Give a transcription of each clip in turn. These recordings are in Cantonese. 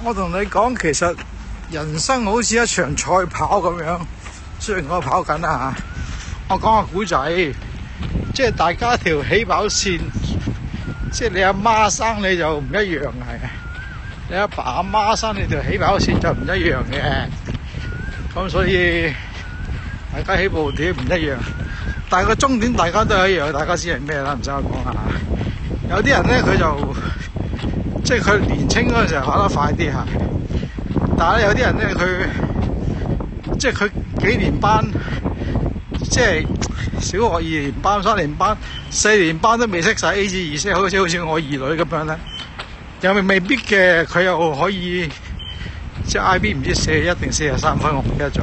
我同你講，其實人生好似一場賽跑咁樣。雖然我跑緊啦嚇，我講個古仔，即係大家條起跑線，即係你阿媽生你就唔一樣係，你阿爸阿媽生你條起跑線就唔一樣嘅。咁所以大家起步點唔一樣，但係個終點大家都係一樣，大家知係咩啦？唔使我講啦嚇。有啲人咧佢就即係佢年青嗰陣時候跑得快啲嚇，但係有啲人咧佢即係佢幾年班，即係小學2年班、3年班、4年班都未識晒 A 至 Z，好似我二女咁樣咧，又未必嘅，佢又可以即係 IB 唔知41定43分，我唔記得咗。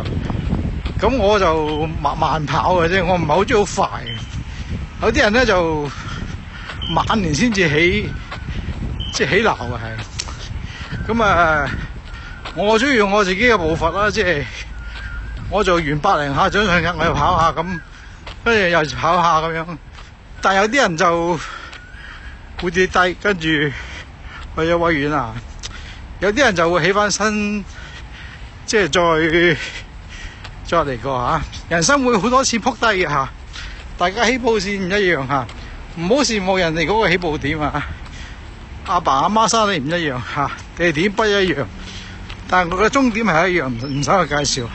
咁我就慢跑嘅啫，我唔係好中意好快。有啲人咧就晚年先至起，即係起鬧嘅係。咁啊，我中意用我自己嘅步伐啦，即係我做完100零下掌上壓，我又跑下咁，跟住又跑下咁樣。但係有啲人就會跌低，跟住去咗維園啊。有啲人就會起翻身，即係再嚟過嚇。人生會好多次撲低嘅嚇，大家起步線唔一樣嚇，唔好羨慕人哋嗰個起步點啊。阿爸阿媽生你唔一樣嚇，地點不一樣，但係佢嘅終點係一樣，唔使我介紹係。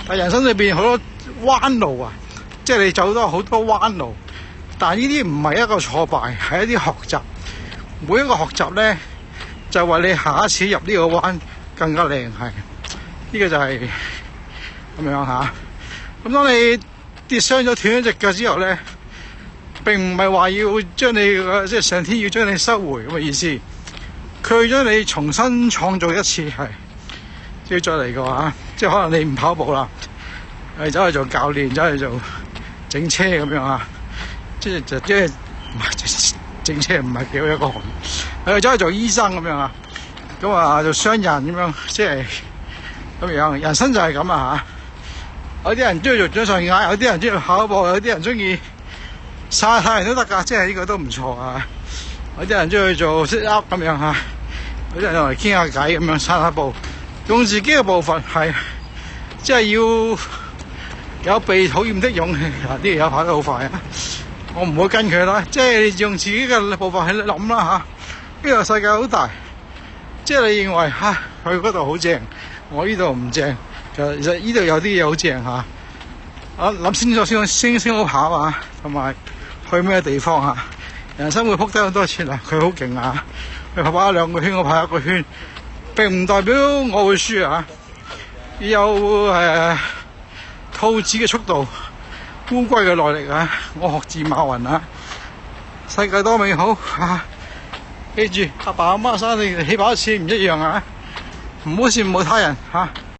但人生裏邊好多彎路啊，即係你走咗好多彎路，但係呢啲唔係一個挫敗，係一啲學習。每一個學習咧，就為你下一次入呢個彎更加靚係。呢個就係咁樣嚇。咁當你跌傷咗斷咗隻腳之後咧，並唔係話要將你即係上天要將你收回咁嘅意思，佢將你重新創造一次係，要再嚟過嚇。即係可能你唔跑步啦，走去做教練，走去做整車咁樣啊。即係整車唔係幾好一個行業，走去做醫生咁樣啊。咁啊做商人咁樣，即係咁樣。人生就係咁啊嚇。有啲人中意做掌上壓，有啲人中意跑步，有啲人中意曬太陽都得㗎，即係呢個都唔錯啊。有啲人中意做 sit up 咁樣嚇，有啲人用嚟傾下偈咁樣散下步。用自己嘅步伐係，即係要有被討厭的勇氣。嗱，啲友跑得好快啊！我唔會跟佢啦，即係用自己嘅步伐去諗啦嚇。呢個世界好大，即係你認為嚇佢嗰度好正，我呢度唔正，其實呢度有啲嘢好正嚇。諗清楚先好跑啊，同埋去咩地方啊？人生會撲低好多次啦，佢好勁啊！佢跑2個圈，我跑1個圈。並唔代表我會輸啊！有兔子嘅速度，烏龜嘅耐力啊！我學自馬雲啊！世界多美好啊！記住，阿爸阿媽生你起跑線唔一樣啊！唔好羨慕他人嚇。